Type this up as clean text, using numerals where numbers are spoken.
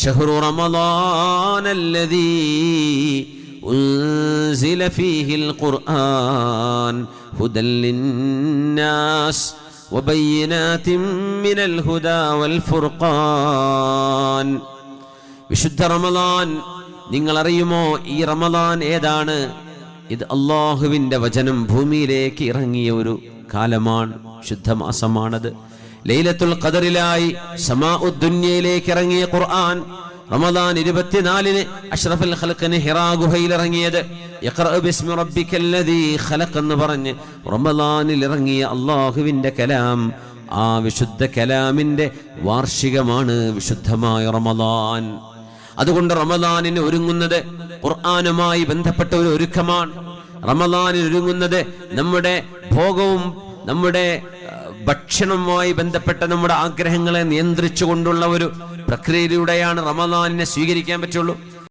ഷഹ്റു റമളാനല്ലദീ ഉൻസില ഫീഹിൽ ഖുർആൻ ഹുദൽ ലിന്നാസ് വബയ്യിനാതിൻ മിനൽ ഹുദാ വൽ ഫുർഖാൻ. വിശുദ്ധ റമളാൻ നിങ്ങൾ അറിയുമോ? ഈ റമളാൻ ഏതാണ്? ഇത് അല്ലാഹുവിൻ്റെ വചനം ഭൂമിയിലേക്ക് ഇറങ്ങിയ ഒരു കാലമാണ്, ശുദ്ധമാസമാണത്. ലൈലത്തുൽ ഖദറിലായി സമാഉദ് ദുനിയയിലേക്ക് ഇറങ്ങിയ ഖുർആൻ റമളാൻ 24-ന് അഷ്റഫുൽ ഖൽഖിന് ഹിറാ ഗുഹയിൽ ഇറങ്ങിയത്. ഇഖ്റഅ ബിസ്മി റബ്ബിക്കല്ലദീ ഖലഖ് എന്ന് പറഞ്ഞ് റമളാനിൽ ഇറങ്ങിയ അല്ലാഹുവിൻ്റെ കലാം, ആ വിശുദ്ധ കലാമിൻ്റെ വാർഷികമാണ് വിശുദ്ധമായ റമളാൻ. അതുകൊണ്ട് റമളാനിന് ഒരുങ്ങുന്നത് ഖുർആനുമായി ബന്ധപ്പെട്ട ഒരു ഒരുക്കമാണ്. റമളാനിന് ഒരുങ്ങുന്നത് നമ്മുടെ ഭോഗവും നമ്മുടെ ഭക്ഷണവുമായി ബന്ധപ്പെട്ട നമ്മുടെ ആഗ്രഹങ്ങളെ നിയന്ത്രിച്ചു കൊണ്ടുള്ള ഒരു പ്രക്രിയയിലൂടെയാണ് റമളാനിനെ സ്വീകരിക്കാൻ പറ്റുള്ളൂ.